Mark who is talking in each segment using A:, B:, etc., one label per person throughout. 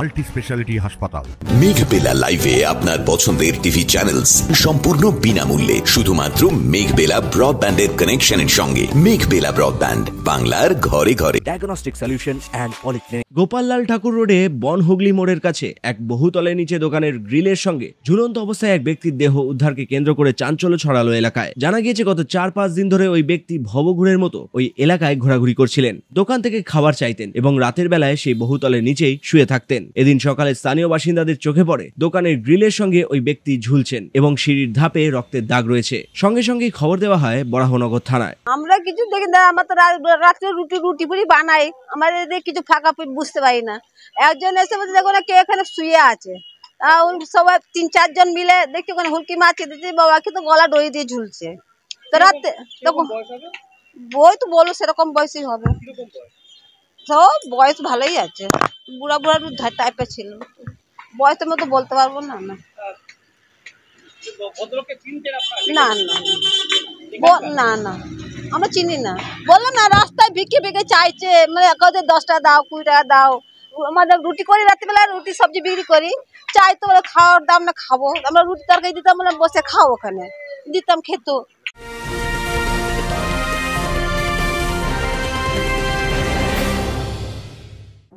A: Multi speciality হাসপাতাল।
B: মেঘবেলা লাইভে আপনার পছন্দের টিভি চ্যানেলস সম্পূর্ণ বিনামূল্যে শুধুমাত্র মেঘবেলা ব্রডব্যান্ডের কানেকশনের সঙ্গে। মেঘবেলা ব্রডব্যান্ড, বাংলার ঘরে ঘরে।
C: Diagnostic solution and polyclinic. Gopallal Thakur রোডে বনহুগলি মোড়ের কাছে এক বহুতলের নিচে দোকানের গ্রিলের সঙ্গে ঝুলন্ত অবস্থায় এক ব্যক্তির দেহ উদ্ধারকে কেন্দ্র করে চাঞ্চল্য ছড়ালো এলাকায়। জানা গিয়েছে গত 4-5 দিন ধরে ওই ব্যক্তি ভবঘুরের মতো ওই এলাকায় ঘোরাঘুরি করছিলেন। দোকান থেকে খাবার চাইতেন এবং রাতের বেলায় সেই বহুতলের নিচেই শুয়ে থাকতেন। এদিন সকালে স্থানীয় বাসিন্দাদের চোখে পড়ে দোকানের গ্রিলের সঙ্গে ওই ব্যক্তি ঝুলছেন এবং সিঁড়ির ধাপে রক্তের দাগ রয়েছে। সঙ্গে সঙ্গে খবর দেওয়া হয় বরাহনগর থানায়।
D: আমরা কিছু দেখি না, আমরা তো রাত্রে রুটি পুরি বানাই, আমাদের কিছু ফাঁকা বুঝতে পারি না। একজন এসে বলছে দেখো না কে এখানে শুয়ে আছে, সবাই 3-4 জন মিলে দেখছি ওখানে হুলকি মারছে, দিদি বাবাকে তো গলা দড়ি দিয়ে ঝুলছে। তো রাতে বই তো বলো সেরকম বয়সই হবে, সব বয়স ভালোই আছে, বুড়া বুড়া টাইপের ছিল, বয়সের মতো বলতে পারবো না। না না না আমরা চিনি না, বললো না রাস্তায় ভিক্ষে ভিক্ষে চাইছে, মানে 10 টাকা দাও 20 টাকা দাও। আমাদের রুটি করি রাত্রিবেলা, রুটি সবজি বিক্রি করি, চাইতো বলে খাওয়ার দাম না খাবো, আমরা রুটি তরকারি দিতাম বলে বসে খাও, ওখানে দিতাম খেত।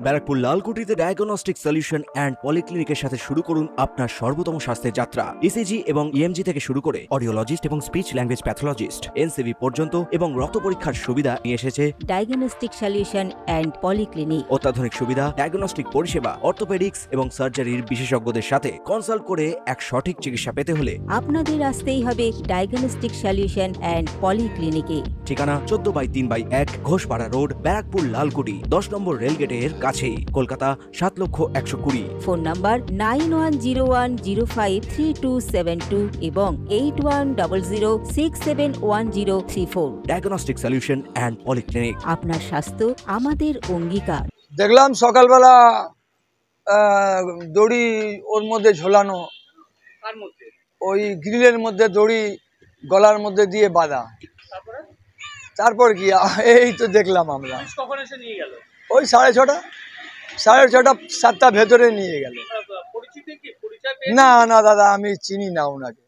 C: ব্যারাকপুর লালকুটিতে ডায়াগনস্টিক সলিউশন অ্যান্ড পলিক্লিনিকের সাথে শুরু করুন আপনার সর্বোত্তম স্বাস্থ্যের যাত্রা। ইসিজি এবং ইএমজি থেকে শুরু করে অডিওলজিস্ট এবং স্পিচ ল্যাঙ্গুয়েজ প্যাথোলজিস্ট, এনসিভি পর্যন্ত এবং রক্ত পরীক্ষার সুবিধা নিয়ে এসেছে
E: ডায়াগনস্টিক সলিউশন অ্যান্ড পলিক্লিনিক।
C: অত্যাধুনিক সুবিধা, ডায়াগনস্টিক পরিষেবা, অর্থোপেডিক্স এবং সার্জারির বিশেষজ্ঞদের সাথে কনসাল্ট করে এক সঠিক চিকিৎসা পেতে হলে
E: আপনাদের আসতেই হবে ডায়াগনস্টিক সলিউশন অ্যান্ড পলিক্লিনিকে।
C: ঠিকানা 14/3/1 ঘোষপাড়া রোড, ব্যারাকপুর লালকুটি, 10 নম্বর রেলগেটের কাছেই, কলকাতা 7,120,000।
E: ফোন নাম্বার 9101053272 এবং 8100671034।
C: Diagnostic solution and polyclinic.
E: আপনার স্বাস্থ্য আমাদের অঙ্গীকার।
F: দেখলাম সকালবেলা দড়ি ওর মধ্যে ঝোলানো, ওই গ্রিলের মধ্যে দড়ি গলার মধ্যে দিয়ে বাঁধা। তারপর কি এই তো দেখলাম আমরা, ওই 6:30 7টা ভেতরে নিয়ে গেল। না না দাদা, আমি চিনি না ওনাকে,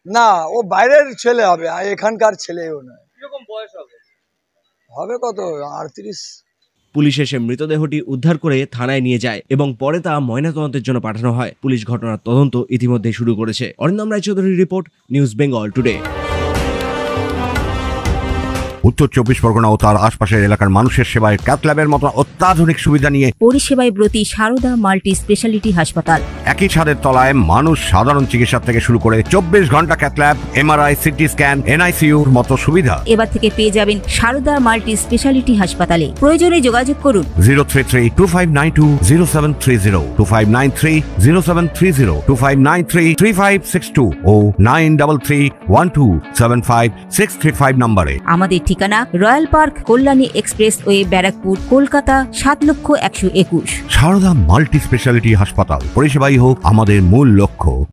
F: না ও বাইরের ছেলে হবে, এখানকার ছেলেও নয়। হবে কত 38।
C: পুলিশ এসে মৃতদেহটি উদ্ধার করে থানায় নিয়ে যায় এবং পরে তা ময়নাতদন্তের জন্য পাঠানো হয়। পুলিশ ঘটনার তদন্ত ইতিমধ্যে শুরু করেছে। অরিন্দম রায়চৌধুরীর রিপোর্ট, নিউজ বেঙ্গল টুডে।
A: উত্তর 24 পরগনা ও তার আশপাশের এলাকার মানুষের সেবায় ক্যাথ ল্যাবের মতো অত্যাধুনিক সুবিধা নিয়ে
E: পরিষেবায় ব্রতী সারদা মাল্টি স্পেশালিটি হাসপাতাল।
A: একই ছাদের তলায় মানুষ সাধারণ চিকিৎসা থেকে শুরু করে 24 ঘন্টা cath lab, MRI, CT scan, এনআইসিইউর মতো সুবিধা
E: এবার থেকে পেয়ে যাবেন সারদা মাল্টি স্পেশালিটি হাসপাতালে। প্রয়োজনে যোগাযোগ করুন
A: 033-2592-0730, 2593-0730, 2593-3562 ও 9331275635 নম্বরে।
E: আমাদের ঠিকানা Royal Park, Kalyani Expressway, Barrackpore, Kolkata 7,121,000।
A: Sarada multi speciality হাসপাতাল, পরিষেবাই হোক আমাদের মূল লক্ষ্য।